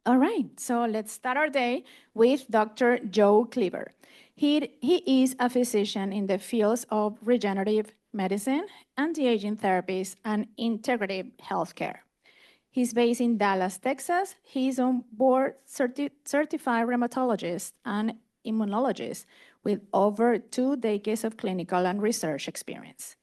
All right, so let's start our day with Dr. Joe Cleaver. He is a physician in the fields of regenerative medicine, anti-aging therapies, and integrative healthcare. He's based in Dallas, Texas. He's on board certified rheumatologist and immunologist with over 2 decades of clinical and research experience.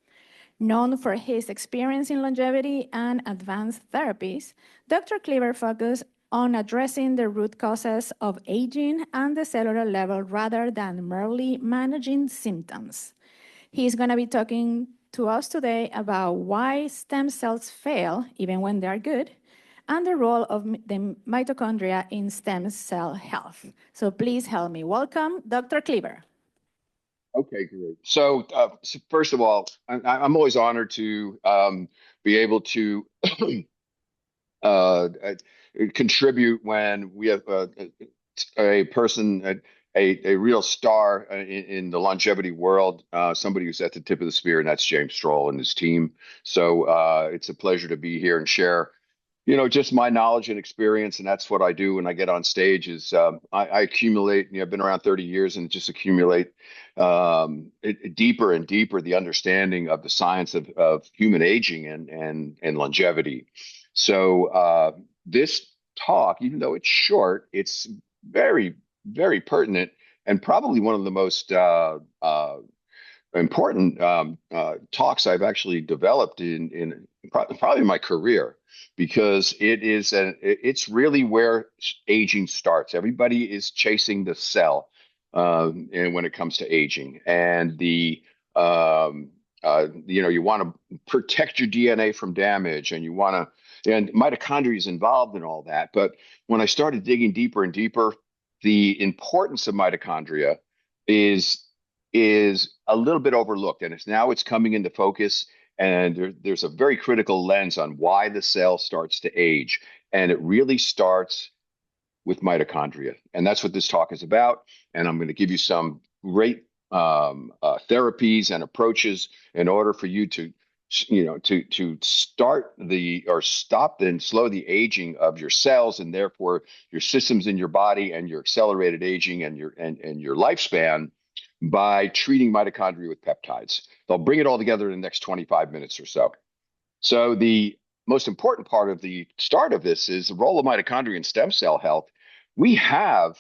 Known for his experience in longevity and advanced therapies, Dr. Cleaver focused on addressing the root causes of aging and the cellular level rather than merely managing symptoms. He's going to be talking to us today about why stem cells fail even when they are good and the role of the mitochondria in stem cell health. So please help me. Welcome, Dr. Cleaver. Okay, great. So first of all, I'm always honored to be able to uh, contribute when we have a person, a real star in the longevity world, somebody who's at the tip of the spear, and that's James Stroll and his team. So it's a pleasure to be here and share, just my knowledge and experience, and that's what I do when I get on stage. Is I accumulate. I've been around 30 years, and just accumulate deeper and deeper the understanding of the science of human aging and longevity. So this talk, even though it's short, it's very, very pertinent and probably one of the most important talks I've actually developed in probably my career, because it's really where aging starts. Everybody is chasing the cell, and when it comes to aging, and you want to protect your DNA from damage, and and mitochondria is involved in all that. But when I started digging deeper and deeper, the importance of mitochondria is is a little bit overlooked, and it's coming into focus. And there's a very critical lens on why the cell starts to age, and it really starts with mitochondria, and that's what this talk is about. And I'm going to give you some great therapies and approaches in order for you to start or stop and slow the aging of your cells, and therefore your systems in your body, and your accelerated aging and your lifespan, by treating mitochondria with peptides. They'll bring it all together in the next 25 minutes or so. So the most important part of the start of this is the role of mitochondria in stem cell health. We have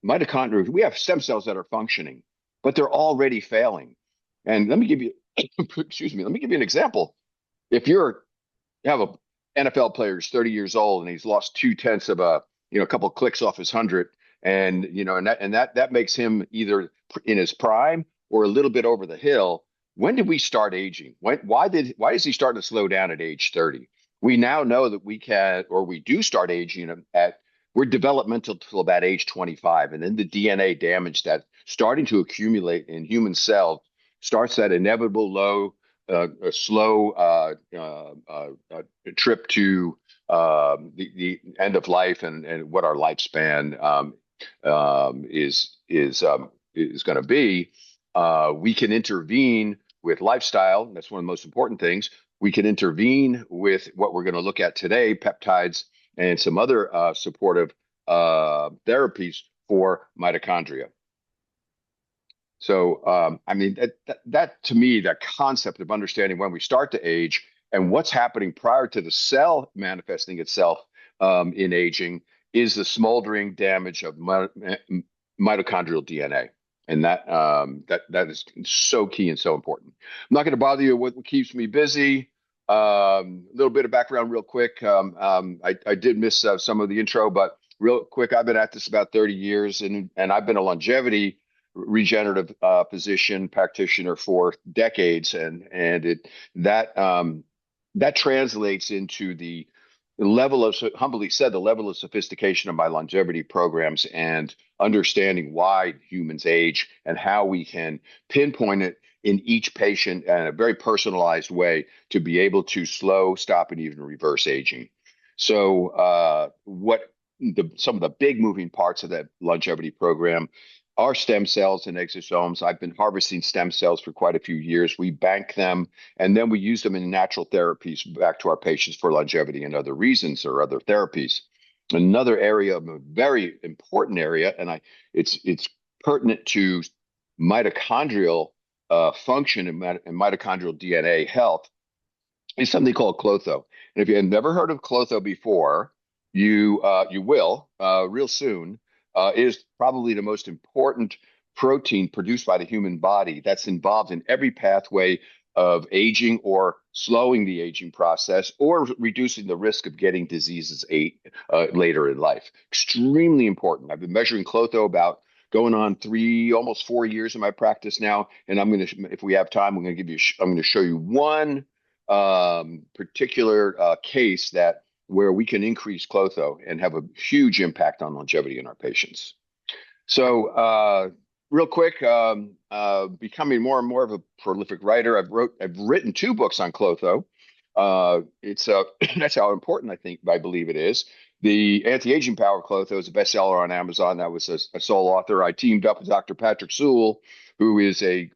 mitochondria, we have stem cells that are functioning, but they're already failing. And let me give you, excuse me, let me give you an example. If you have a NFL player who's 30 years old and he's lost 2/10 of a couple of clicks off his 100, and that makes him either in his prime or a little bit over the hill. When did we start aging? Why is he starting to slow down at age 30? We now know that we do start aging we're developmental till about age 25, and then the DNA damage that starting to accumulate in human cells starts that inevitable slow trip to the end of life, and what our lifespan is going to be. We can intervene with lifestyle. That's one of the most important things. We can intervene with what we're going to look at today, peptides and some other supportive therapies for mitochondria. So, I mean, that to me, that concept of understanding when we start to age and what's happening prior to the cell manifesting itself in aging, is the smoldering damage of mitochondrial DNA. And that is so key and so important. I'm not going to bother you with what keeps me busy. A little bit of background real quick. I did miss some of the intro, but real quick, I've been at this about 30 years, and I've been a longevity regenerative physician practitioner for decades, and that translates into the level of, humbly said, the level of sophistication of my longevity programs, and understanding why humans age and how we can pinpoint it in each patient in a very personalized way to be able to slow, stop, and even reverse aging. So some of the big moving parts of that longevity program are stem cells and exosomes. I've been harvesting stem cells for quite a few years. We bank them, and then we use them in natural therapies back to our patients for longevity and other reasons or other therapies. Another area, a very important area, and it's pertinent to mitochondrial function and mitochondrial DNA health, is something called Klotho. And if you have never heard of Klotho before, you will real soon. It is probably the most important protein produced by the human body that's involved in every pathway of aging or slowing the aging process or reducing the risk of getting diseases later in life. Extremely important. I've been measuring Klotho about going on almost 4 years in my practice now, and I'm going to, if we have time, I'm going to show you one particular case that where we can increase Klotho and have a huge impact on longevity in our patients. So, real quick, becoming more and more of a prolific writer. I've written 2 books on Klotho. It's that's how important I believe it is. The Anti-Aging Power of Klotho is a bestseller on Amazon. I was a sole author. I teamed up with Dr. Patrick Sewell, who is a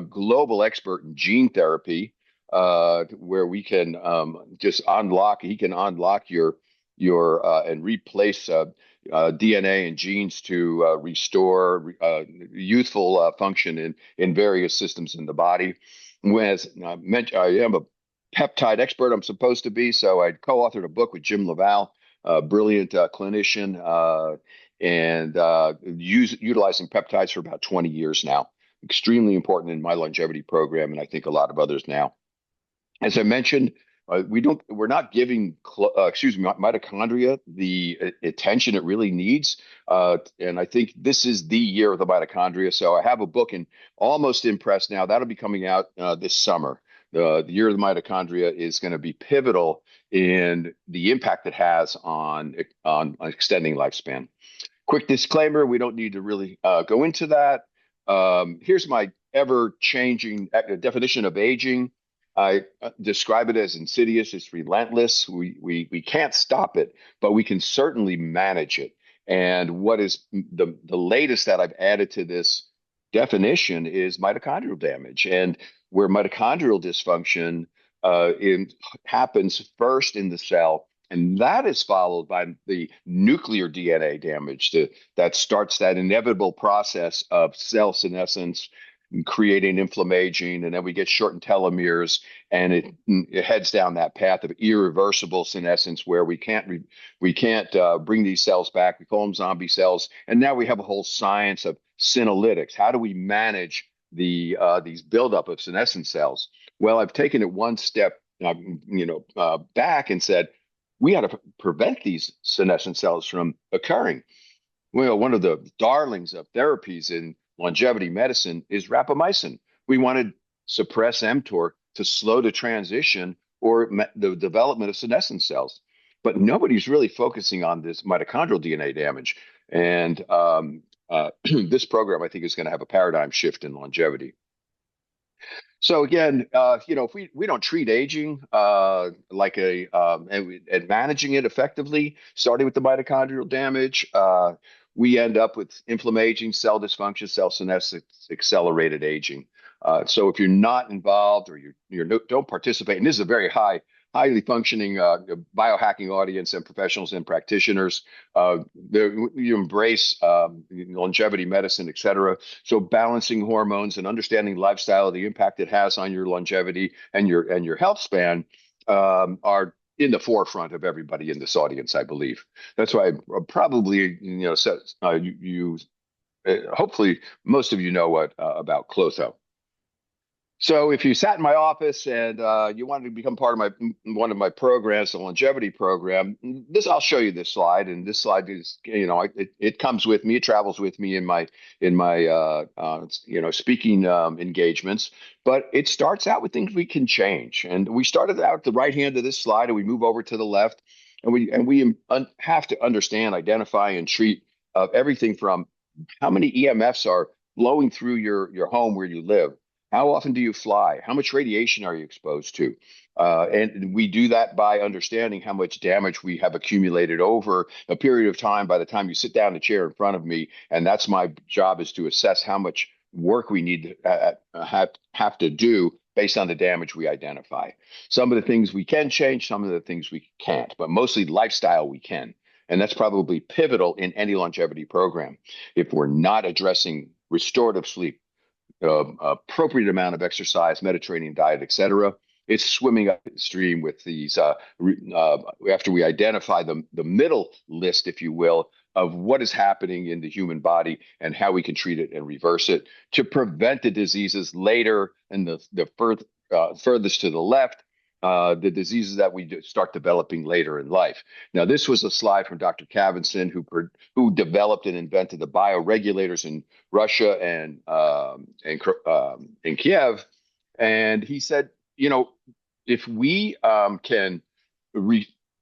global expert in gene therapy, where we can he can unlock your and replace DNA and genes to restore youthful function in various systems in the body. As I am a peptide expert, I'm supposed to be, so I co-authored a book with Jim Laval, a brilliant clinician, and utilizing peptides for about 20 years now. Extremely important in my longevity program, and I think a lot of others now. As I mentioned, we're not giving, mitochondria the attention it really needs. And I think this is the year of the mitochondria. So I have a book and almost in press now. That'll be coming out this summer. The year of the mitochondria is going to be pivotal in the impact it has on extending lifespan. Quick disclaimer, we don't need to really go into that. Here's my ever-changing definition of aging. I describe it as insidious. It's relentless. We can't stop it, but we can certainly manage it. And what is the latest that I've added to this definition is mitochondrial damage, and where mitochondrial dysfunction happens first in the cell, and that is followed by the nuclear DNA damage that starts that inevitable process of cell senescence, creating inflammation, and then we get shortened telomeres, and it heads down that path of irreversible senescence where we can't bring these cells back. We call them zombie cells, and now we have a whole science of senolytics. How do we manage these buildup of senescent cells? Well, I've taken it one step, back and said we got to prevent these senescent cells from occurring. Well, one of the darlings of therapies in longevity medicine is rapamycin. We want to suppress mTOR to slow the transition or the development of senescent cells. But nobody's really focusing on this mitochondrial DNA damage. And this program, I think, is going to have a paradigm shift in longevity. So again, if we don't treat aging and managing it effectively, starting with the mitochondrial damage, we end up with inflammation, cell dysfunction, cell senescence, accelerated aging. So if you're not involved or don't participate, and this is a very highly functioning biohacking audience and professionals and practitioners, you embrace longevity medicine, et cetera. So balancing hormones and understanding lifestyle, the impact it has on your longevity and your health span are in the forefront of everybody in this audience, I believe. That's why I probably, hopefully most of you know about Klotho. So if you sat in my office and you wanted to become part of one of my programs, the longevity program, I'll show you this slide. And this slide is, it comes with me, it travels with me in my speaking engagements. But it starts out with things we can change. And we started out at the right hand of this slide, and we move over to the left, and we have to understand, identify, and treat everything from how many EMFs are flowing through your home where you live. How often do you fly? How much radiation are you exposed to? And we do that by understanding how much damage we have accumulated over a period of time by the time you sit down in the chair in front of me. And that's my job, is to assess how much work we need to have to do based on the damage we identify. Some of the things we can change, some of the things we can't, but mostly lifestyle we can. And that's probably pivotal in any longevity program. If we're not addressing restorative sleep, appropriate amount of exercise, Mediterranean diet, etc. It's swimming upstream with these. After we identify the middle list, if you will, of what is happening in the human body and how we can treat it and reverse it to prevent the diseases later, and furthest to the left, the diseases that we start developing later in life. Now, this was a slide from Dr. Kavinson, who developed and invented the bioregulators in Russia and in Kiev. And he said, if we can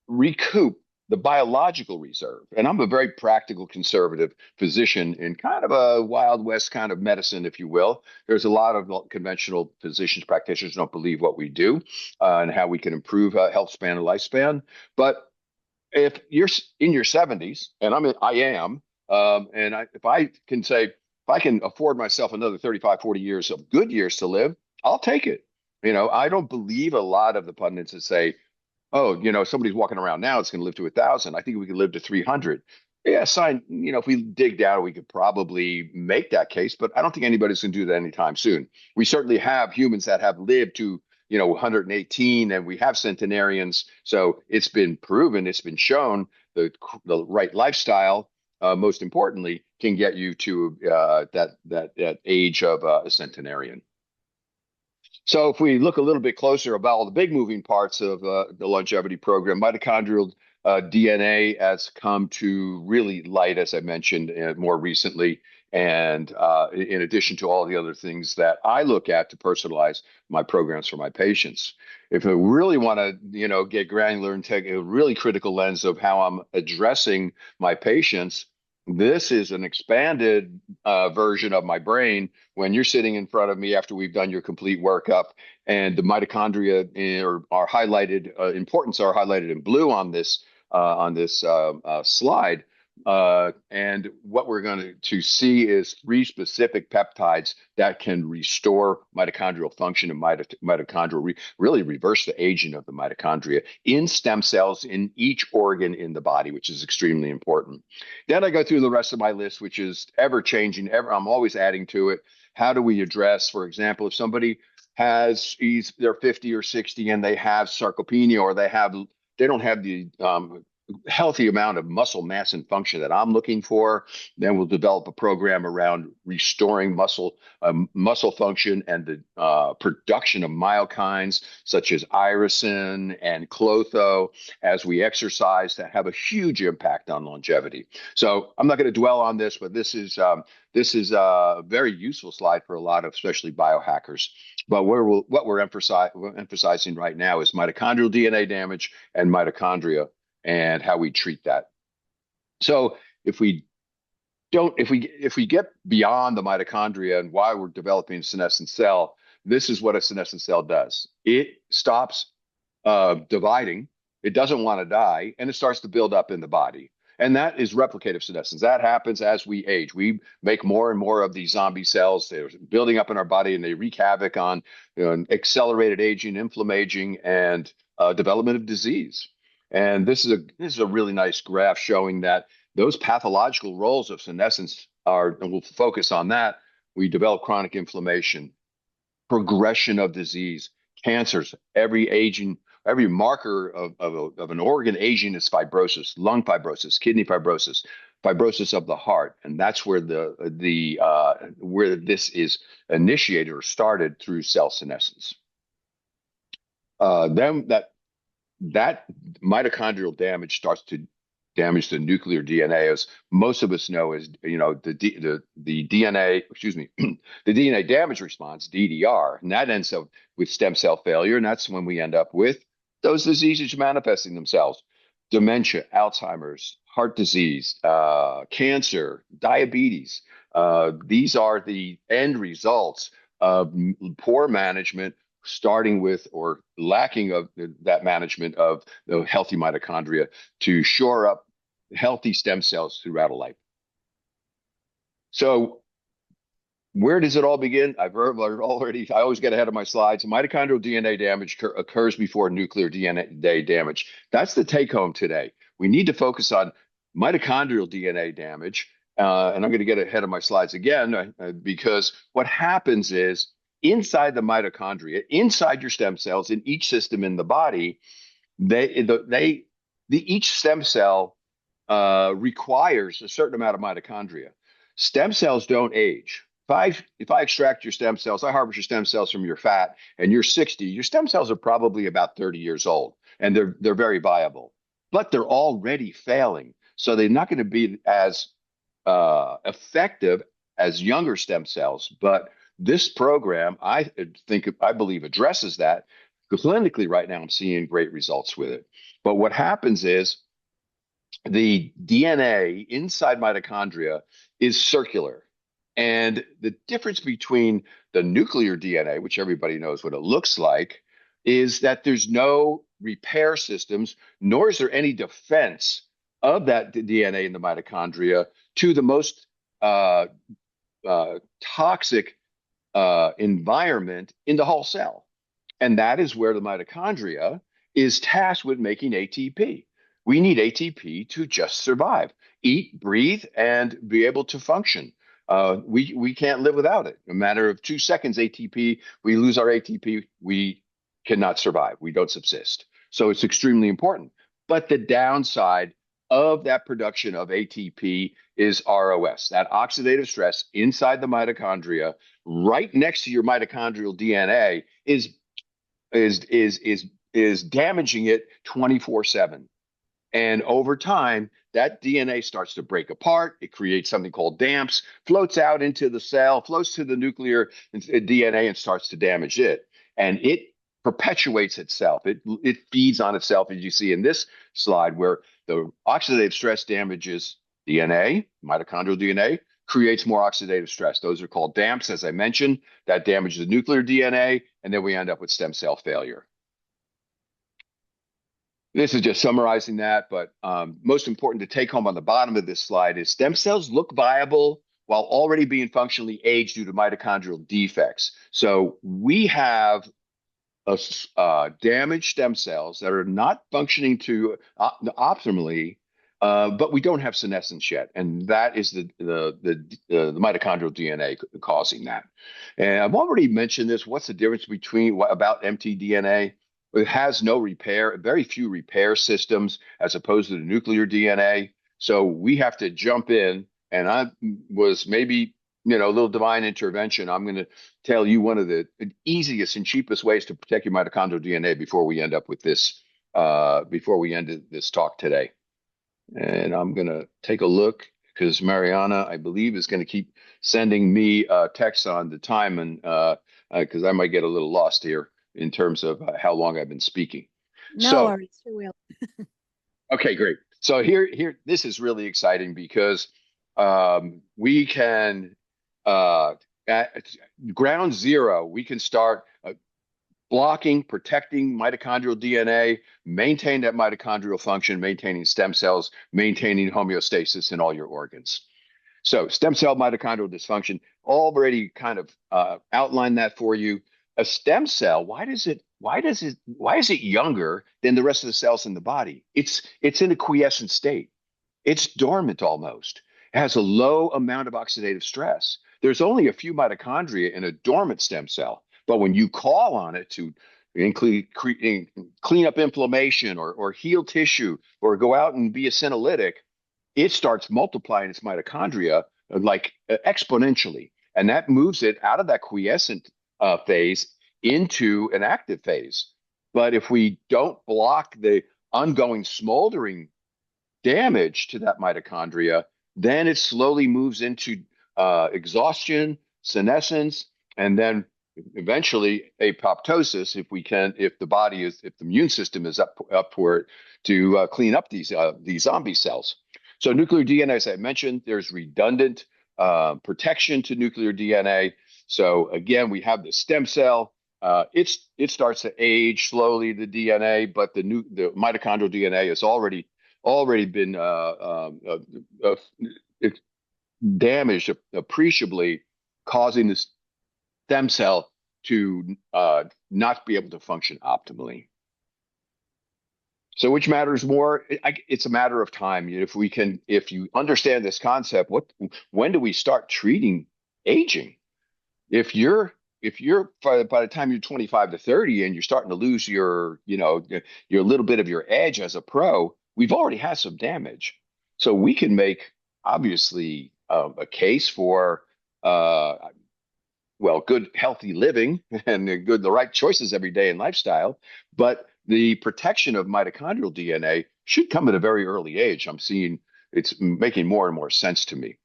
recoup the biological reserve, and I'm a very practical conservative physician in kind of a Wild West kind of medicine, if you will. There's a lot of conventional physicians, practitioners don't believe what we do and how we can improve health span and lifespan. But if you're in your 70s, and I am, if I can say, if I can afford myself another 35, 40 years of good years to live, I'll take it. I don't believe a lot of the pundits that say, oh, somebody's walking around now, it's going to live to 1,000. I think we could live to 300. Yeah, sign, if we dig down, we could probably make that case, but I don't think anybody's going to do that anytime soon. We certainly have humans that have lived to 118, and we have centenarians. So it's been proven, it's been shown the right lifestyle, most importantly, can get you to that age of a centenarian. So if we look a little bit closer about all the big moving parts of the longevity program, mitochondrial DNA has come to really light, as I mentioned, more recently. And in addition to all the other things that I look at to personalize my programs for my patients. If I really want to, get granular and take a really critical lens of how I'm addressing my patients, this is an expanded version of my brain when you're sitting in front of me after we've done your complete workup, and the mitochondria are highlighted, importance are highlighted in blue on this slide. And what we're going to see is 3 specific peptides that can restore mitochondrial function and really reverse the aging of the mitochondria in stem cells in each organ in the body, which is extremely important. Then I go through the rest of my list, which is ever changing. I'm always adding to it. How do we address, for example, if somebody they're 50 or 60 and they have sarcopenia, or they don't have the healthy amount of muscle mass and function that I'm looking for, then we'll develop a program around restoring muscle function and the production of myokines such as irisin and Klotho as we exercise, that have a huge impact on longevity. So I'm not going to dwell on this, but this is a very useful slide for a lot of, especially biohackers. But what we're emphasizing right now is mitochondrial DNA damage and mitochondria, and how we treat that. So if we get beyond the mitochondria and why we're developing a senescent cell, this is what a senescent cell does. It stops dividing. It doesn't want to die, and it starts to build up in the body. And that is replicative senescence. That happens as we age. We make more and more of these zombie cells. They're building up in our body, and they wreak havoc on accelerated aging, inflammation, and development of disease. And this is a really nice graph showing that those pathological roles of senescence are, and we'll focus on that. We develop chronic inflammation, progression of disease, cancers. Every marker of an organ aging is fibrosis, lung fibrosis, kidney fibrosis, fibrosis of the heart, and that's where where this is initiated or started through cell senescence. Then that mitochondrial damage starts to damage the nuclear DNA, as most of us know, as the DNA, the DNA damage response, DDR, and that ends up with stem cell failure, and that's when we end up with those diseases manifesting themselves: dementia, Alzheimer's, heart disease, cancer, diabetes. These are the end results of poor management, starting with or lacking of that management of the healthy mitochondria to shore up healthy stem cells throughout a life. So where does it all begin? I've already, I always get ahead of my slides. Mitochondrial DNA damage occurs before nuclear DNA damage. That's the take home today. We need to focus on mitochondrial DNA damage. And I'm going to get ahead of my slides again because what happens is inside the mitochondria, inside your stem cells, in each system in the body, each stem cell requires a certain amount of mitochondria. Stem cells don't age. If I extract your stem cells, I harvest your stem cells from your fat, and you're 60, your stem cells are probably about 30 years old, and they're very viable, but they're already failing. So they're not going to be as effective as younger stem cells. But this program, I believe, addresses that. Clinically, right now, I'm seeing great results with it. But what happens is the DNA inside mitochondria is circular. And the difference between the nuclear DNA, which everybody knows what it looks like, is that there's no repair systems, nor is there any defense of that DNA in the mitochondria to the most toxic environment in the whole cell. And that is where the mitochondria is tasked with making ATP. We need ATP to just survive, eat, breathe, and be able to function. We can't live without it. In a matter of 2 seconds, ATP, we lose our ATP, we cannot survive. We don't subsist. So it's extremely important. But the downside of that production of ATP is ROS, that oxidative stress inside the mitochondria, right next to your mitochondrial DNA, is damaging it 24/7. And over time, that DNA starts to break apart. It creates something called DAMPs, floats out into the cell, floats to the nuclear DNA and starts to damage it. And it perpetuates itself. It feeds on itself, as you see in this slide, where the oxidative stress damages DNA, mitochondrial DNA, creates more oxidative stress. Those are called DAMPs, as I mentioned. That damages the nuclear DNA, and then we end up with stem cell failure. This is just summarizing that, but most important to take home on the bottom of this slide is stem cells look viable while already being functionally aged due to mitochondrial defects. So we have damaged stem cells that are not functioning to optimally, but we don't have senescence yet, and that is the mitochondrial DNA causing that. And I've already mentioned this. What's the difference about mtDNA? It has no repair, very few repair systems as opposed to the nuclear DNA. So we have to jump in, and I was maybe, a little divine intervention. I'm going to tell you one of the easiest and cheapest ways to protect your mitochondrial DNA before we end up with this, before we end this talk today. And I'm going to take a look because Mariana, I believe, is going to keep sending me texts on the time, and because I might get a little lost here in terms of how long I've been speaking. No worries, you will. Okay, great. So here, this is really exciting because we can, at ground zero, we can start blocking, protecting mitochondrial DNA, maintain that mitochondrial function, maintaining stem cells, maintaining homeostasis in all your organs. So stem cell mitochondrial dysfunction, already kind of outlined that for you. A stem cell, why is it younger than the rest of the cells in the body? It's in a quiescent state. It's dormant almost. It has a low amount of oxidative stress. There's only a few mitochondria in a dormant stem cell, but when you call on it to clean up inflammation or heal tissue or go out and be a senolytic, it starts multiplying its mitochondria like exponentially, and that moves it out of that quiescent phase into an active phase. But if we don't block the ongoing smoldering damage to that mitochondria, then it slowly moves into exhaustion, senescence, and then eventually apoptosis if the immune system is up for it to clean up these zombie cells. So nuclear DNA, as I mentioned, there's redundant protection to nuclear DNA. So again, we have the stem cell. It starts to age slowly, the DNA, but the mitochondrial DNA has already been it's damaged appreciably, causing the stem cell to not be able to function optimally. So which matters more? It's a matter of time. If you understand this concept, when do we start treating aging? If you're by the time you're 25 to 30 and you're starting to lose your little bit of your edge as a pro, we've already had some damage. So we can make obviously a case for uh, good healthy living and the right choices every day in lifestyle, but the protection of mitochondrial DNA should come at a very early age. I'm seeing it's making more and more sense to me.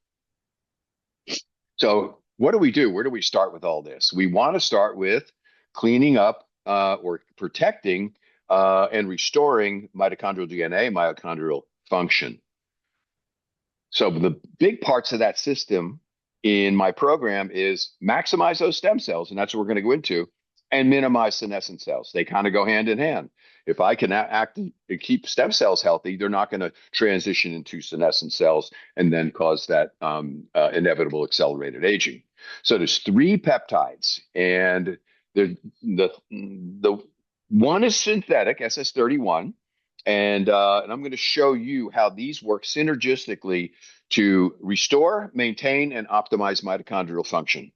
So what do we do? Where do we start with all this? We want to start with cleaning up or protecting and restoring mitochondrial DNA, mitochondrial function. So the big parts of that system in my program is maximize those stem cells, and that's what we're going to go into, and minimize senescent cells. They kind of go hand in hand. If I can keep stem cells healthy, they're not going to transition into senescent cells and then cause that inevitable accelerated aging. So there's 3 peptides, and the one is synthetic, SS31, and I'm going to show you how these work synergistically to restore, maintain, and optimize mitochondrial function.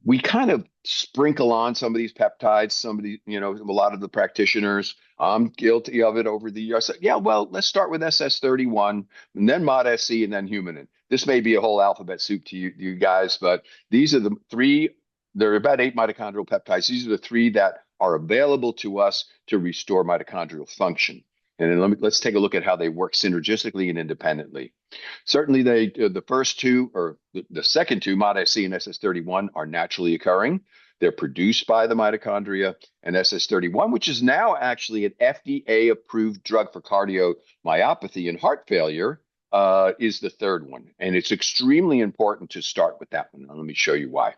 We kind of sprinkle on some of these peptides, a lot of the practitioners. I'm guilty of it over the years. I said, yeah, well, let's start with SS31 and then MOD-SC and then humanin. This may be a whole alphabet soup to you guys, but these are the 3. There are about 8 mitochondrial peptides. These are the 3 that are available to us to restore mitochondrial function. And then let's take a look at how they work synergistically and independently. Certainly, the first 2, or the second 2, MOD-SC and SS31, are naturally occurring. They're produced by the mitochondria, and SS31, which is now actually an FDA-approved drug for cardiomyopathy and heart failure, is the third one. And it's extremely important to start with that one. Now, let me show you why.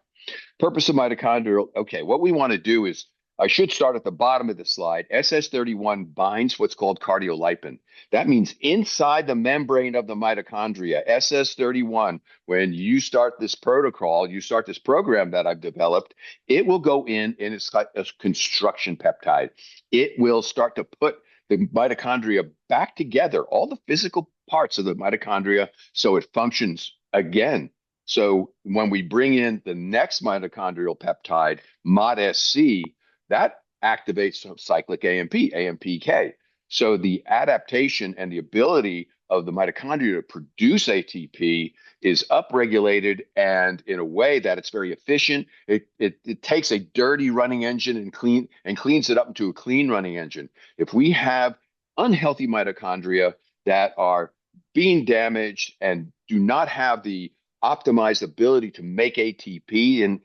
Purpose of mitochondrial. Okay, what we want to do is, I should start at the bottom of the slide. SS31 binds what's called cardiolipin. That means inside the membrane of the mitochondria, SS31, when you start this protocol, you start this program that I've developed, it will go in and it's like a construction peptide. It will start to put the mitochondria back together, all the physical parts of the mitochondria, so it functions again. So when we bring in the next mitochondrial peptide, MOD-SC, that activates cyclic AMP, AMPK. So the adaptation and the ability of the mitochondria to produce ATP is upregulated, and in a way that it's very efficient. It takes a dirty running engine and cleans it up into a clean running engine. If we have unhealthy mitochondria that are being damaged and do not have the optimized ability to make ATP and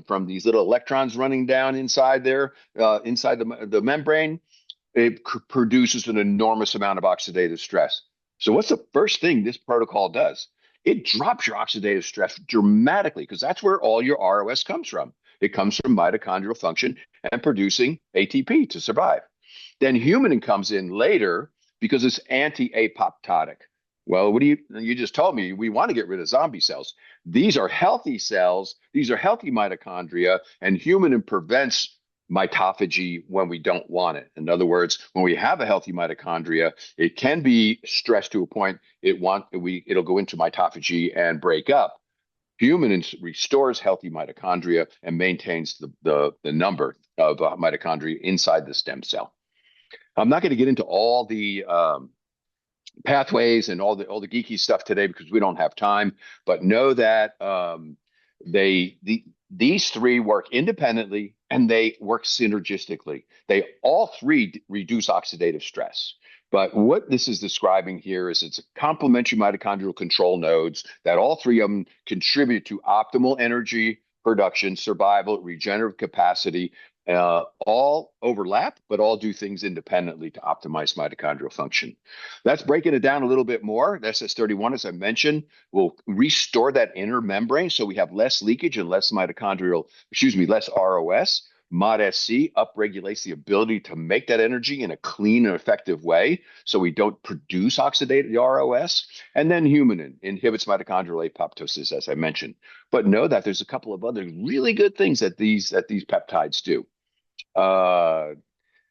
from these little electrons running down inside there, inside the membrane, it produces an enormous amount of oxidative stress. So what's the first thing this protocol does? It drops your oxidative stress dramatically, because that's where all your ROS comes from. It comes from mitochondrial function and producing ATP to survive. Then humanin comes in later because it's anti-apoptotic. Well, you just told me we want to get rid of zombie cells. These are healthy cells. These are healthy mitochondria, and humanin prevents mitophagy when we don't want it. In other words, when we have a healthy mitochondria, it can be stressed to a point it'll go into mitophagy and break up. Humanin restores healthy mitochondria and maintains the number of mitochondria inside the stem cell. I'm not going to get into all the pathways and all the geeky stuff today because we don't have time, but know that these 3 work independently and they work synergistically. They all 3 reduce oxidative stress. But what this is describing here is it's a complementary mitochondrial control nodes that all 3 of them contribute to optimal energy production, survival, regenerative capacity, all overlap, but all do things independently to optimize mitochondrial function. That's breaking it down a little bit more. The SS31, as I mentioned, will restore that inner membrane so we have less leakage and less less ROS. MOD-SC upregulates the ability to make that energy in a clean and effective way so we don't produce oxidated ROS. And then humanin inhibits mitochondrial apoptosis, as I mentioned. But know that there's a couple of other really good things that these peptides do.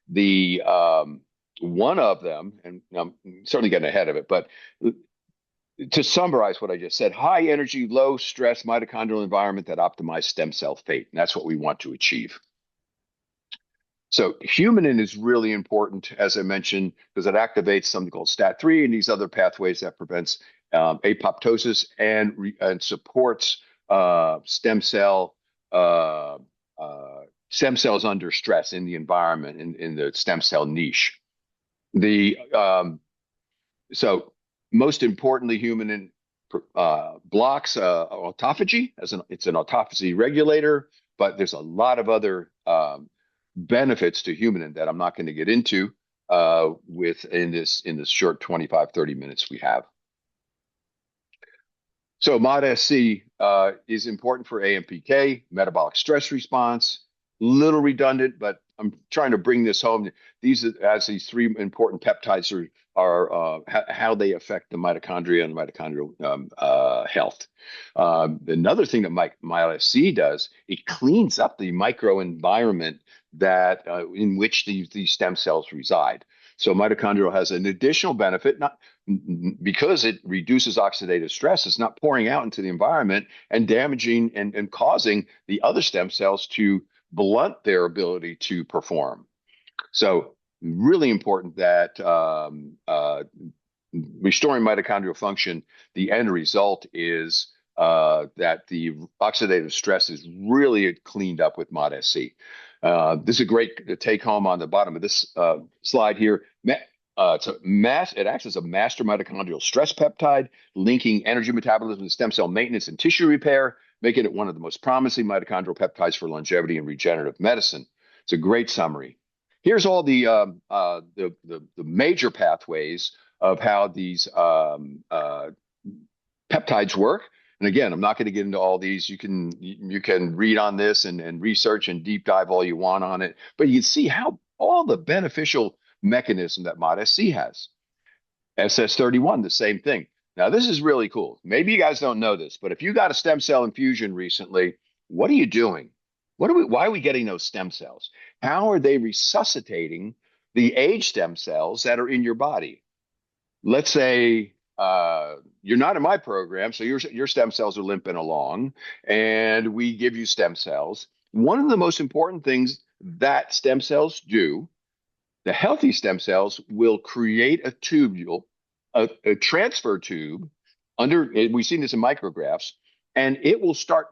The One of them, and I'm certainly getting ahead of it, but to summarize what I just said, high energy, low stress mitochondrial environment that optimizes stem cell fate. And that's what we want to achieve. So humanin is really important, as I mentioned, because it activates something called STAT3 and these other pathways that prevents apoptosis and supports stem cells under stress in the environment in the stem cell niche. So most importantly, humanin blocks autophagy it's an autophagy regulator, but there's a lot of other benefits to humanin that I'm not going to get into in this short 25-30 minutes we have. So MOD-SC is important for AMPK, metabolic stress response. Little redundant, but I'm trying to bring this home. These three important peptides are how they affect the mitochondria and mitochondrial health. Another thing that MOD-SC does, it cleans up the microenvironment that in which these stem cells reside. So mitochondrial has an additional benefit, not because it reduces oxidative stress. It's not pouring out into the environment and damaging and causing the other stem cells to blunt their ability to perform. So really important that restoring mitochondrial function, the end result is that the oxidative stress is really cleaned up with MOD-SC. This is a great take home on the bottom of this slide here. It acts as a master mitochondrial stress peptide, linking energy metabolism to stem cell maintenance and tissue repair, making it one of the most promising mitochondrial peptides for longevity and regenerative medicine. It's a great summary. Here's all the major pathways of how these peptides work. And again, I'm not going to get into all these. You can read on this and research and deep dive all you want on it, but you can see how all the beneficial mechanism that MOD-SC has. SS31, the same thing. Now, this is really cool. Maybe you guys don't know this, but if you got a stem cell infusion recently, what are you doing? Why are we getting those stem cells? How are they resuscitating the aged stem cells that are in your body? Let's say you're not in my program, so your stem cells are limping along, and we give you stem cells. One of the most important things that stem cells do, the healthy stem cells will create a tubule, a transfer tube we've seen this in micrographs, and it will start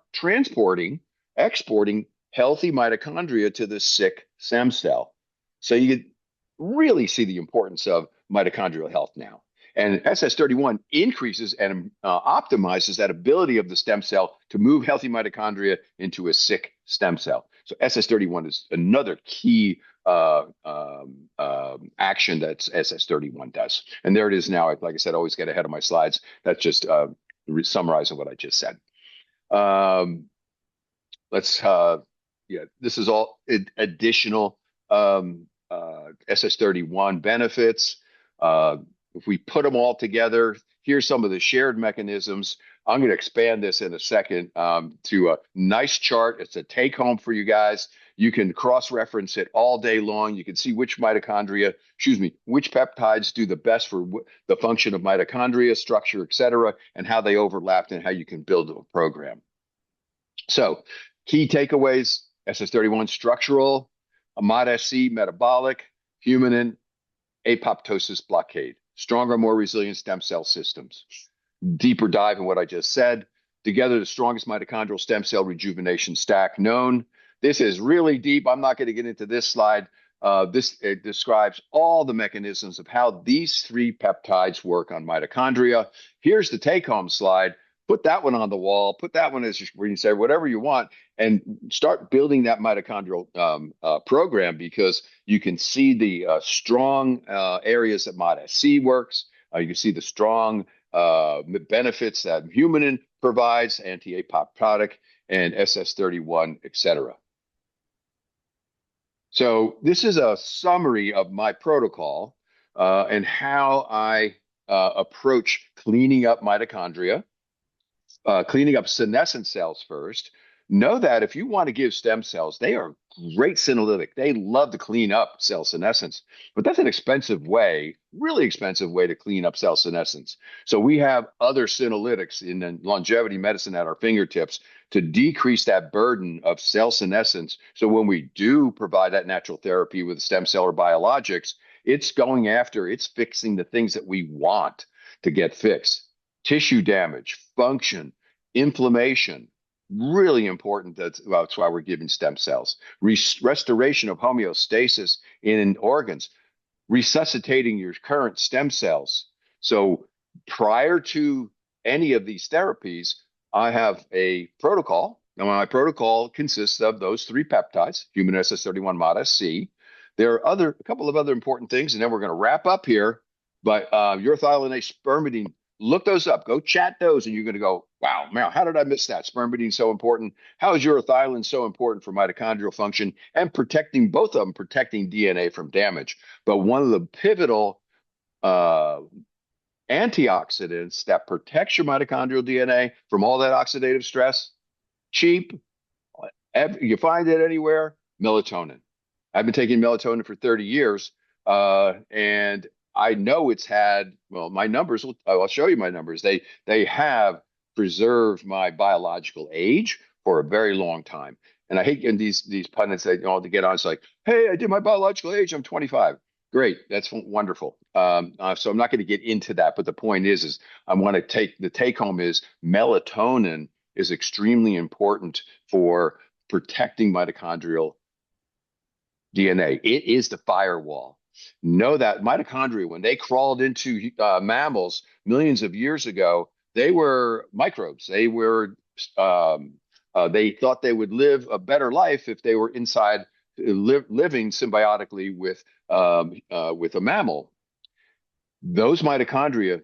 exporting healthy mitochondria to the sick stem cell. So you can really see the importance of mitochondrial health now. And SS31 increases and optimizes that ability of the stem cell to move healthy mitochondria into a sick stem cell. So SS31 is another key action that SS31 does. And there it is now. Like I said, I always get ahead of my slides. That's just summarizing what I just said. This is all additional SS31 benefits. If we put them all together, here's some of the shared mechanisms. I'm going to expand this in a second to a nice chart. It's a take home for you guys. You can cross-reference it all day long. You can see which peptides do the best for the function of mitochondria, structure, et cetera, and how they overlap and how you can build a program. So key takeaways: SS31 structural, MOD-SC metabolic, humanin apoptosis blockade, stronger, more resilient stem cell systems. Deeper dive in what I just said. Together, the strongest mitochondrial stem cell rejuvenation stack known. This is really deep. I'm not going to get into this slide. It describes all the mechanisms of how these three peptides work on mitochondria. Here's the take-home slide. put that one on the wall, put that one as your screensaver, whatever you want, and start building that mitochondrial program, because you can see the strong areas that ModSC works. You can see the strong benefits that humanin provides, anti-apoptotic and SS31, etc. So this is a summary of my protocol and how I approach cleaning up mitochondria, cleaning up senescent cells first. Know that if you want to give stem cells, they are great senolytic. They love to clean up cell senescence, but that's an expensive way, really expensive way to clean up cell senescence. So we have other senolytics in longevity medicine at our fingertips to decrease that burden of cell senescence. So when we do provide that natural therapy with stem cell or biologics, it's fixing the things that we want to get fixed. Tissue damage, function, inflammation, really important. That's why we're giving stem cells. Restoration of homeostasis in organs, resuscitating your current stem cells. So prior to any of these therapies, I have a protocol. Now, my protocol consists of those three peptides, human SS31 mod-SC. There are a couple of other important things, and then we're going to wrap up here. But urethiolinase, spermidine, look those up. Go chat those, and you're going to go, wow, man, how did I miss that? Spermidine so important. How is urethioline so important for mitochondrial function and protecting both of them, protecting DNA from damage? But one of the pivotal antioxidants that protects your mitochondrial DNA from all that oxidative stress, cheap, you find it anywhere, melatonin. I've been taking melatonin for 30 years, and I know it's had, well, my numbers, I'll show you my numbers. They have preserved my biological age for a very long time. And I hate getting these pundits that, to get on. It's like, hey, I did my biological age. I'm 25. Great. That's wonderful. So I'm not going to get into that. But the point is I want to the take home is melatonin is extremely important for protecting mitochondrial DNA. It is the firewall. Know that mitochondria, when they crawled into mammals millions of years ago, they were microbes. They thought they would live a better life if they were inside, living symbiotically with a mammal. Those mitochondria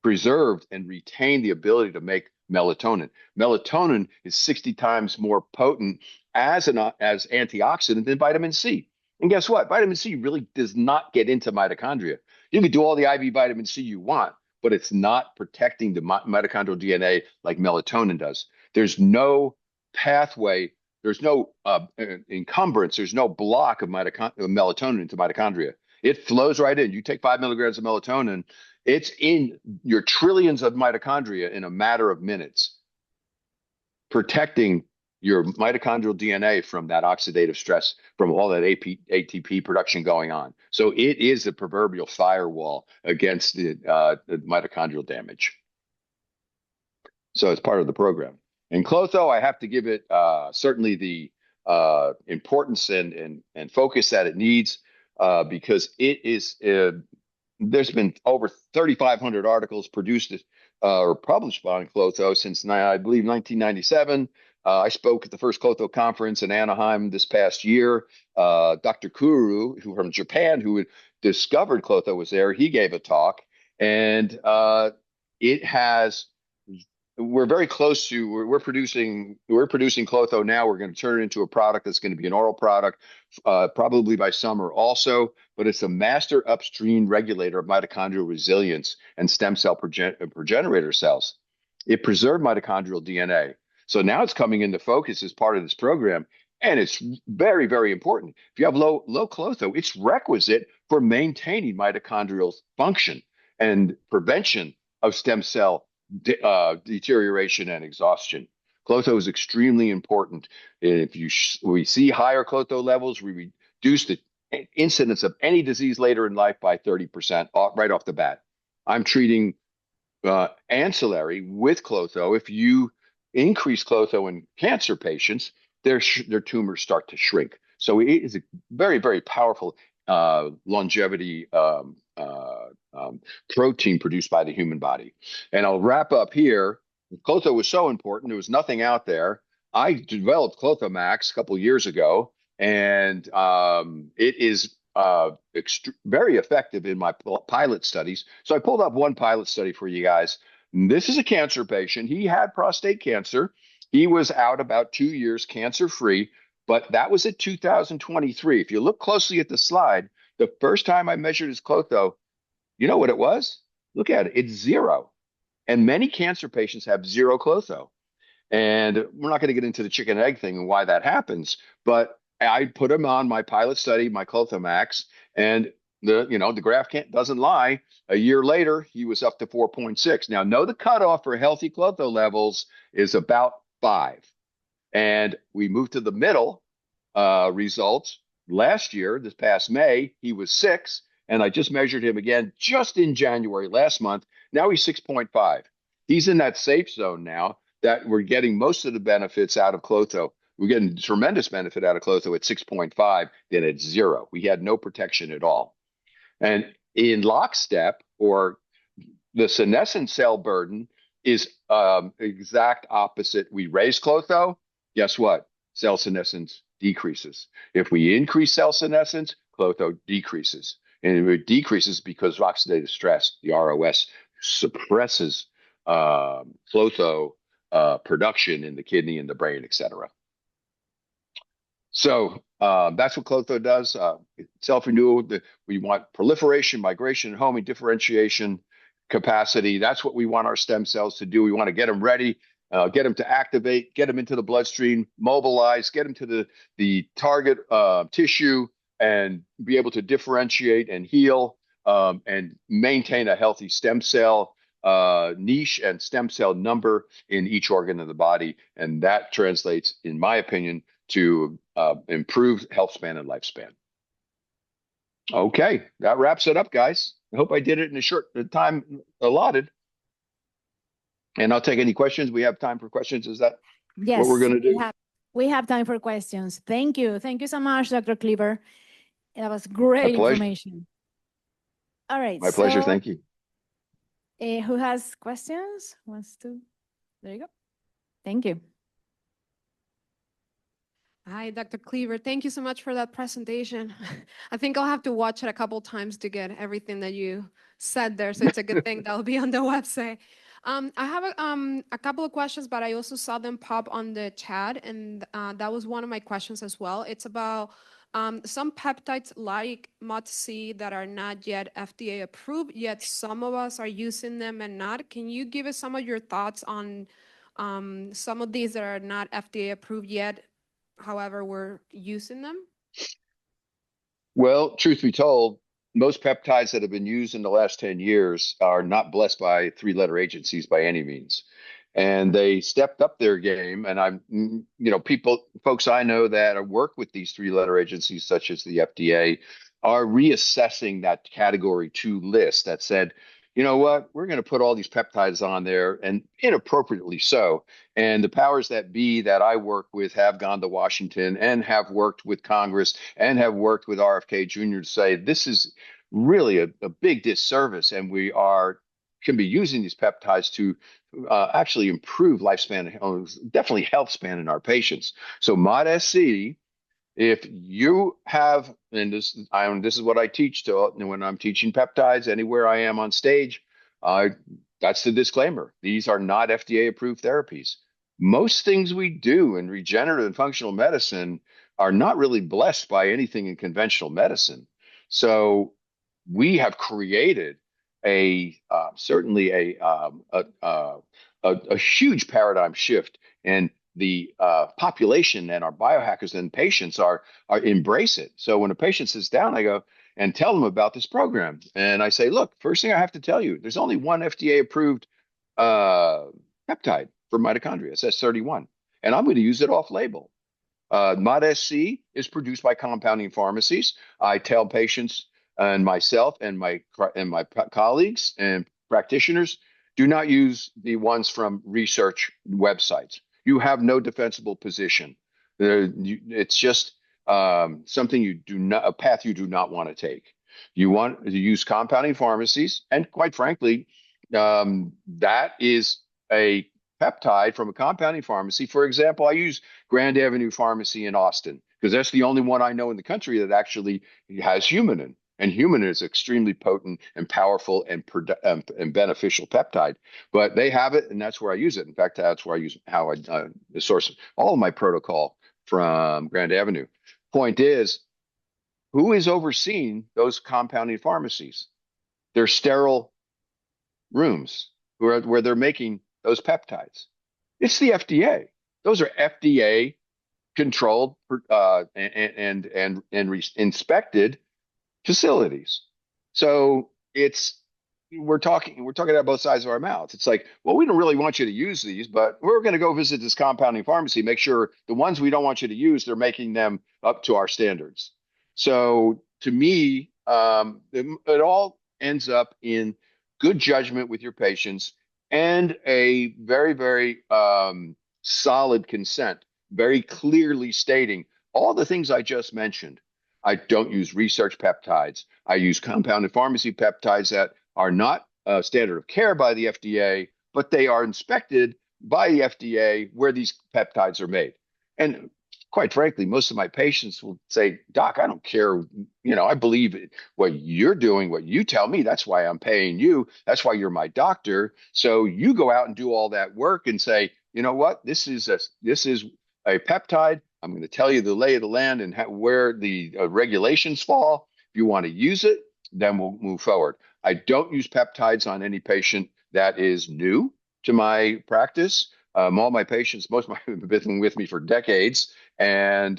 preserved and retained the ability to make melatonin. Melatonin is 60 times more potent as antioxidant than vitamin C. And guess what? Vitamin C really does not get into mitochondria. You can do all the IV vitamin C you want, but it's not protecting the mitochondrial DNA like melatonin does. There's no pathway, there's no encumbrance, there's no block of melatonin into mitochondria. It flows right in. You take 5 milligrams of melatonin, it's in your trillions of mitochondria in a matter of minutes, protecting your mitochondrial DNA from that oxidative stress, from all that ATP production going on. So it is a proverbial firewall against the mitochondrial damage. So it's part of the program. And Klotho, I have to give it certainly the importance and focus that it needs, because it is. There's been over 3,500 articles produced or published on Klotho since, I believe, 1997. I spoke at the first Klotho conference in Anaheim this past year. Dr. Kuru, who from Japan, who had discovered Klotho, was there. He gave a talk, and it has. We're very close to. We're producing Klotho now. We're going to turn it into a product that's going to be an oral product, probably by summer also. But it's a master upstream regulator of mitochondrial resilience and stem cell progenitor cells. It preserved mitochondrial DNA. So now it's coming into focus as part of this program, and it's very, very important. If you have low Klotho, it's requisite for maintaining mitochondrial function and prevention of stem cell deterioration and exhaustion. Klotho is extremely important. If we see higher Klotho levels, we reduce the incidence of any disease later in life by 30% right off the bat. I'm treating ancillary with Klotho. If you increase Klotho in cancer patients, their tumors start to shrink. So it is a very, very powerful longevity protein produced by the human body. And I'll wrap up here Klotho was so important. There was nothing out there. I developed Klotho Max a couple years ago, and it is very effective in my pilot studies. So I pulled up one pilot study for you guys. This is a cancer patient. He had prostate cancer. He was out about 2 years cancer free, but that was at 2023. If you look closely at the slide, the first time I measured his Klotho, you know what it was? Look at it. It's zero. And many cancer patients have zero Klotho. And we're not going to get into the chicken and egg thing and why that happens, but I put him on my pilot study, my Klotho Max, and the graph doesn't lie. A year later, he was up to 4.6. Now, know the cutoff for healthy Klotho levels is about 5. And we moved to the middle results. Last year, this past May, he was 6. And I just measured him again just in January last month. Now he's 6.5. He's in that safe zone now that we're getting most of the benefits out of Klotho. We're getting tremendous benefit out of Klotho at 6.5, then at 0. We had no protection at all. And in lockstep, or the senescent cell burden is exact opposite. We raise Klotho, guess what? Cell senescence decreases. If we increase cell senescence, Klotho decreases. And it decreases because of oxidative stress. The ROS suppresses Klotho production in the kidney and the brain, et cetera. So that's what Klotho does. Self-renewal. We want proliferation, migration, homing, differentiation, capacity. That's what we want our stem cells to do. We want to get them ready, get them to activate, get them into the bloodstream, mobilize, get them to the target tissue, and be able to differentiate and heal and maintain a healthy stem cell niche and stem cell number in each organ of the body. And that translates, in my opinion, to improved health span and lifespan. Okay, that wraps it up, guys. I hope I did it in a short time allotted. And I'll take any questions. We have time for questions. Is that what we're Yes, going to do? we have time for questions. Thank you. Thank you so much, Dr. Cleaver. That was My great pleasure. information. All right. My pleasure. Thank you. Who has questions? Wants to? There you go. Thank you. Hi, Dr. Cleaver. Thank you so much for that presentation. I think I'll have to watch it a couple times to get everything that you said there. So it's a good thing that'll be on the website. I have a couple of questions, but I also saw them pop on the chat, and that was one of my questions as well. It's about some peptides like MOTC that are not yet FDA approved, yet some of us are using them and not. Can you give us some of your thoughts on some of these that are not FDA approved yet? However, we're using them? Well, truth be told, most peptides that have been used in the last 10 years are not blessed by three-letter agencies by any means. And they stepped up their game. And folks I know that work with these three-letter agencies, such as the FDA, are reassessing that category 2 list that said, you know what, we're going to put all these peptides on there, and inappropriately so. And the powers that be that I work with have gone to Washington and have worked with Congress and have worked with RFK Jr. to say this is really a big disservice, and we can be using these peptides to actually improve lifespan, definitely health span in our patients. So MOD-SC, if you have, and this is what I teach when I'm teaching peptides anywhere I am on stage, that's the disclaimer. These are not FDA approved therapies. Most things we do in regenerative and functional medicine are not really blessed by anything in conventional medicine. So we have created certainly a huge paradigm shift, and the population and our biohackers and patients are embrace it. So when a patient sits down, I go and tell them about this program, and I say, look, first thing I have to tell you, there's only one FDA approved peptide for mitochondria, SS31, and I'm going to use it off label. MOD-SC is produced by compounding pharmacies. I tell patients and myself and my colleagues and practitioners, do not use the ones from research websites. You have no defensible position. It's just something a path you do not want to take. You want to use compounding pharmacies, and quite frankly, that is a peptide from a compounding pharmacy. For example, I use Grand Avenue Pharmacy in Austin because that's the only one I know in the country that actually has humanin. And humanin is extremely potent and powerful and beneficial peptide. But they have it, and that's where I use it. In fact, that's where I use how I source all of my protocol from Grand Avenue. Point is, who is overseeing those compounding pharmacies? They're sterile rooms where they're making those peptides. It's the FDA. Those are FDA controlled and inspected facilities. So we're talking about both sides of our mouth. It's like, well, we don't really want you to use these, but we're going to go visit this compounding pharmacy, make sure the ones we don't want you to use, they're making them up to our standards. So to me, it all ends up in good judgment with your patients and a very, very solid consent, very clearly stating all the things I just mentioned. I don't use research peptides. I use compounded pharmacy peptides that are not standard of care by the FDA, but they are inspected by the FDA where these peptides are made. And quite frankly, most of my patients will say, Doc, I don't care. I believe what you're doing, what you tell me. That's why I'm paying you. That's why you're my doctor. So you go out and do all that work and say, you know what? This is a peptide. I'm going to tell you the lay of the land and where the regulations fall. If you want to use it, then we'll move forward. I don't use peptides on any patient that is new to my practice. All my patients, most of my have been with me for decades, and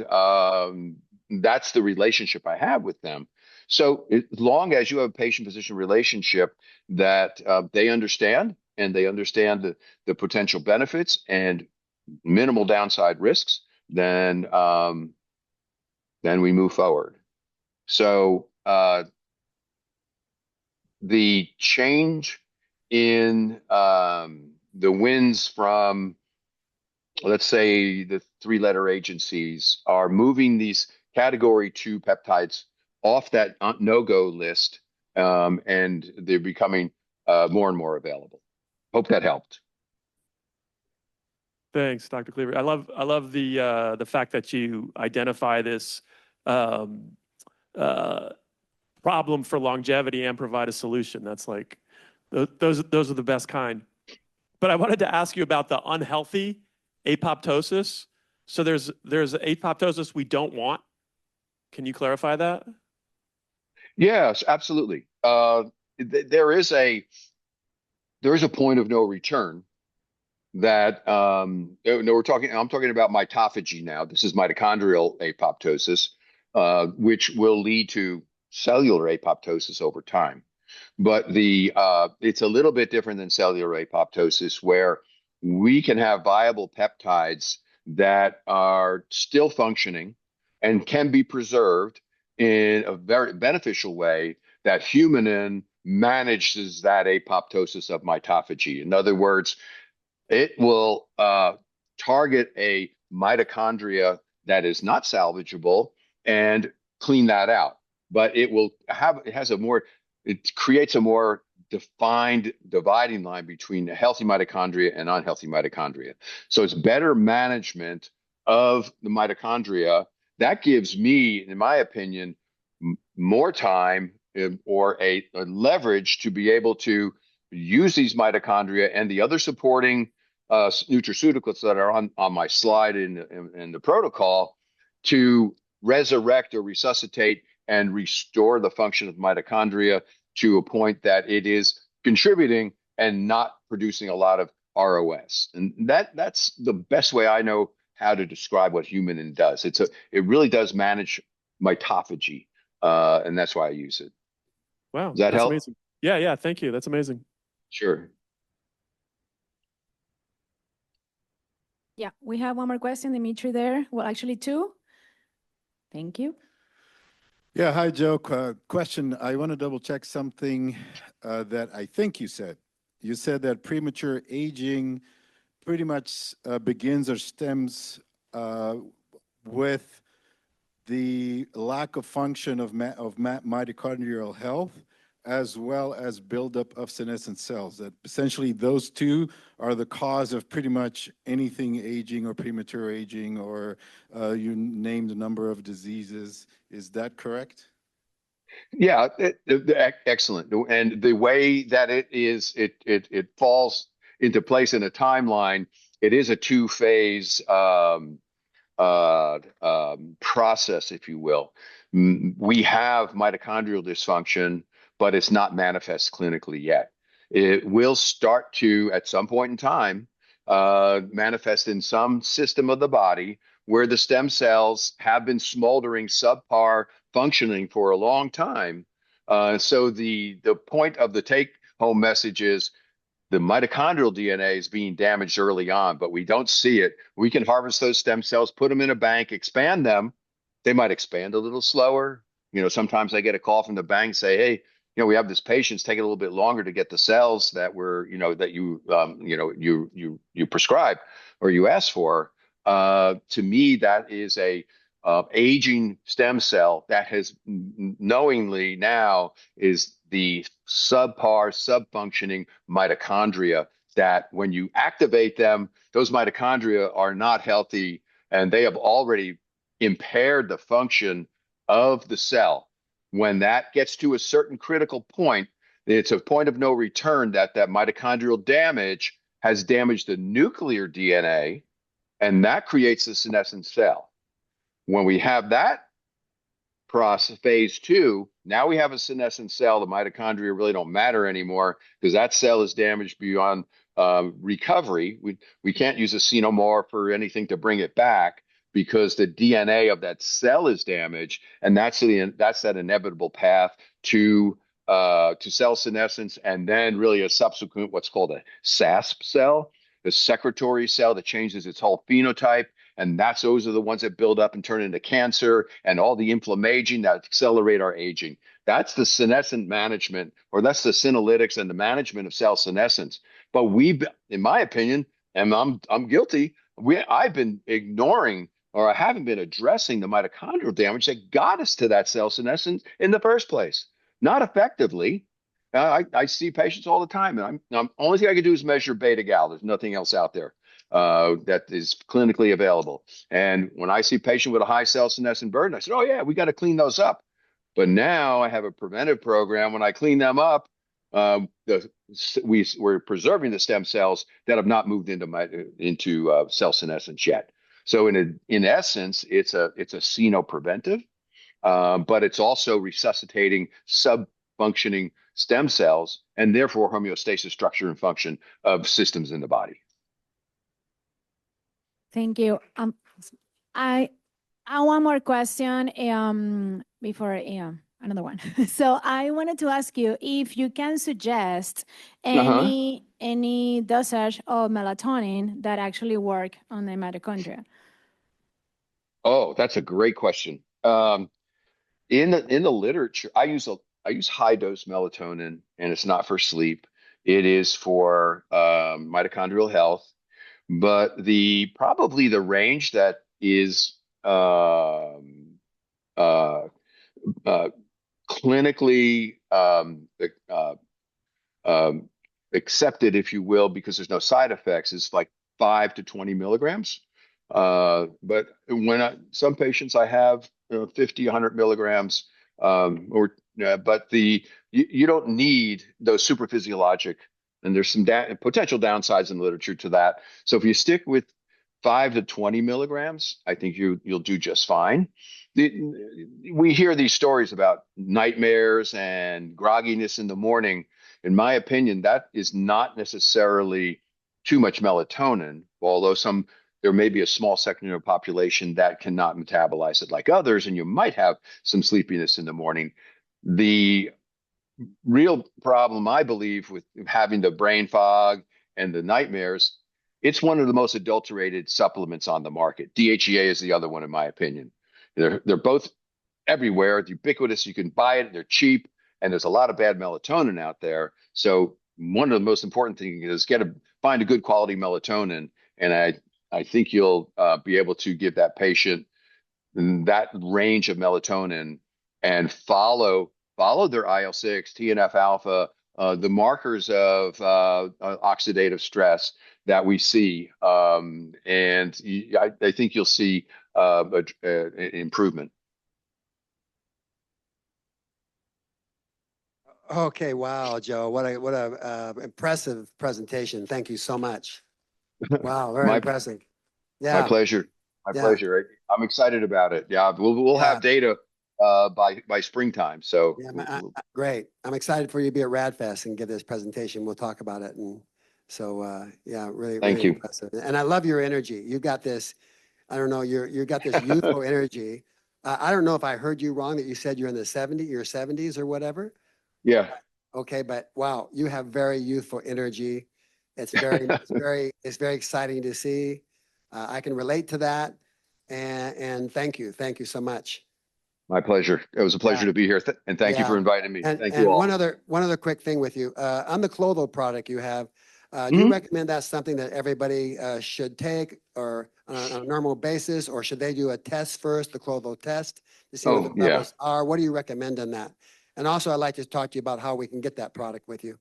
that's the relationship I have with them. So as long as you have a patient-physician relationship that they understand, and they understand the potential benefits and minimal downside risks, then we move forward. So the change in the wins from, let's say, the three-letter agencies are moving these category 2 peptides off that no-go list, and they're becoming more and more available. Hope that helped. Thanks, Dr. Cleaver. I love the fact that you identify this problem for longevity and provide a solution. That's like those are the best kind. But I wanted to ask you about the unhealthy apoptosis. So there's apoptosis we don't want. Can you clarify that? Yes, absolutely. There is a point of no return that I'm talking about mitophagy now. This is mitochondrial apoptosis, which will lead to cellular apoptosis over time. But it's a little bit different than cellular apoptosis, where we can have viable peptides that are still functioning and can be preserved in a very beneficial way that humanin manages that apoptosis of mitophagy. In other words, it will target a mitochondria that is not salvageable and clean that out. But it creates a more defined dividing line between healthy mitochondria and unhealthy mitochondria. So it's better management of the mitochondria. That gives me, in my opinion, more time or a leverage to be able to use these mitochondria and the other supporting nutraceuticals that are on my slide in the protocol to resurrect or resuscitate and restore the function of mitochondria to a point that it is contributing and not producing a lot of ROS. And that's the best way I know how to describe what humanin does. It really does manage mitophagy, and that's why I use it. Wow, does that help? Amazing. Yeah, thank you. That's amazing. Sure. Yeah, we have one more question, Dimitri, there. Well, actually two. Thank you. Yeah, hi, Joe. Question, I want to double check something that I think you said. You said that premature aging pretty much begins or stems with the lack of function of mitochondrial health, as well as buildup of senescent cells, that essentially those two are the cause of pretty much anything aging or premature aging, or you named a number of diseases. Is that correct? Yeah, excellent. And the way that it falls into place in a timeline, it is a two-phase process, if you will. We have mitochondrial dysfunction, but it's not manifest clinically yet. It will start to, at some point in time, manifest in some system of the body where the stem cells have been smoldering subpar functioning for a long time. So the point of the take-home message is the mitochondrial DNA is being damaged early on, but we don't see it. We can harvest those stem cells, put them in a bank, expand them. They might expand a little slower. Sometimes I get a call from the bank, say, "Hey, we have this patient. It's taking a little bit longer to get the cells that you prescribed or you asked for." To me, that is a aging stem cell that has knowingly now is the subpar, subfunctioning mitochondria that when you activate them, those mitochondria are not healthy and they have already impaired the function of the cell. When that gets to a certain critical point, it's a point of no return that mitochondrial damage has damaged the nuclear DNA, and that creates the senescent cell. When we have that process, phase two, now we have a senescent cell. The mitochondria really don't matter anymore because that cell is damaged beyond recovery. We can't use a xenomorph or anything to bring it back because the DNA of that cell is damaged, and that's that inevitable path to cell senescence, and then really a subsequent what's called a SASP cell, the secretory cell that changes its whole phenotype. And those are the ones that build up and turn into cancer and all the inflammation that accelerate our aging. That's the senescent management, or that's the senolytics and the management of cell senescence. But in my opinion, and I'm guilty, I've been ignoring, or I haven't been addressing the mitochondrial damage that got us to that cell senescence in the first place. Not effectively. I see patients all the time, and the only thing I can do is measure beta gal. There's nothing else out there that is clinically available. And when I see a patient with a high cell senescent burden, I said, "Oh yeah, we got to clean those up." But now I have a preventive program. When I clean them up, we're preserving the stem cells that have not moved into cell senescence yet. So in essence, it's a xenopreventive, but it's also resuscitating sub-functioning stem cells and therefore homeostasis, structure, and function of systems in the body. Thank you. I one more question before another one. So I wanted to ask you if you can suggest any dosage of melatonin that actually work on the mitochondria. Oh, that's a great question. In the literature, I use high dose melatonin, and it's not for sleep. It is for mitochondrial health. But probably the range that is clinically accepted, if you will, because there's no side effects, is like 5 to 20 milligrams. But some patients I have 50, 100 milligrams, but you don't need those super physiologic. And there's some potential downsides in the literature to that. So if you stick with 5 to 20 milligrams, I think you'll do just fine. We hear these stories about nightmares and grogginess in the morning. In my opinion, that is not necessarily too much melatonin, although there may be a small section of the population that cannot metabolize it like others, and you might have some sleepiness in the morning. The real problem, I believe, with having the brain fog and the nightmares, it's one of the most adulterated supplements on the market. DHEA is the other one, in my opinion. They're both everywhere. It's ubiquitous. You can buy it. They're cheap, and there's a lot of bad melatonin out there. So one of the most important things is find a good quality melatonin, and I think you'll be able to give that patient that range of melatonin and follow followed their IL-6, TNF alpha, the markers of oxidative stress that we see. I think you'll see an improvement. Okay, wow, Joe, what a impressive presentation. Thank you so much. Wow, very impressive. My Yeah, pleasure. My yeah, pleasure. I'm excited about it. Yeah, we'll yeah, have data by springtime. So yeah. Great. I'm excited for you to be at RadFest and give this presentation. We'll talk about it. And so, yeah, really, thank really you. impressive. And I love your energy. You got this. I don't know. You got this youthful energy. I don't know if I heard you wrong that you said you're in your 70s or whatever. Yeah. Okay, but wow, you have very youthful energy. It's it's very exciting to see. I can relate to that, and thank you so much. My pleasure. It was a pleasure Yeah, to be here, and thank you for yeah. inviting me. And Thank you all. one other quick thing with you on the Klotho product you have. Do you Mhm. recommend that's something that everybody should take or on a normal basis, or should they do a test first, the Klotho test, to see what the Oh, yeah. levels are? What do you recommend on that? And also, I'd like to talk to you about how we can get that product with you.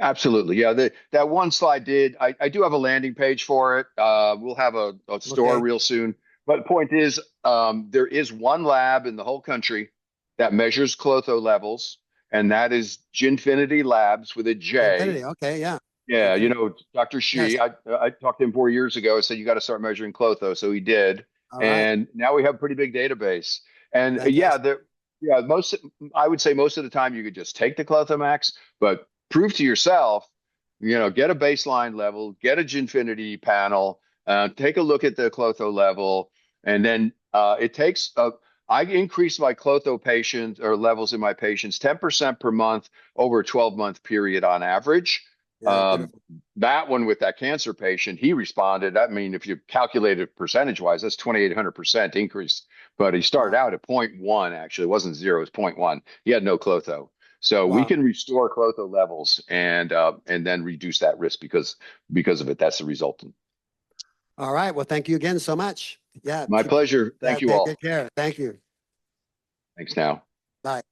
Absolutely. Yeah, that one slide did. I do have a landing page for it. We'll have a store Okay. real soon. But the point is, there is one lab in the whole country that measures Klotho levels, and that is Ginfinity Labs with a J. Infinity. Okay. Yeah. Yeah, Okay. Dr. Yes. Shi, I talked to him 4 years ago. I said, you got to start measuring Klotho. So he did. All right. And now we have a pretty big database. And Fantastic. I would say most of the time you could just take the Klotho Max, but prove to yourself, get a baseline level, get a Ginfinity panel, take a look at the Klotho level. And then I increase my Klotho patients or levels in my patients 10% per month over a 12-month period on average. Yeah. Beautiful. That one with that cancer patient, he responded. I mean, if you calculate it percentage wise, that's 2,800% increase. But he started Wow. out at 0.1, actually. It wasn't zero, it was 0.1. He had no Klotho. So we Wow. can restore Klotho levels and then reduce that risk because of it. That's the resultant. All right. Well, thank you again so much. Yeah. My pleasure. Yeah. Thank you Take all. good care. Thank you. Thanks now. Bye.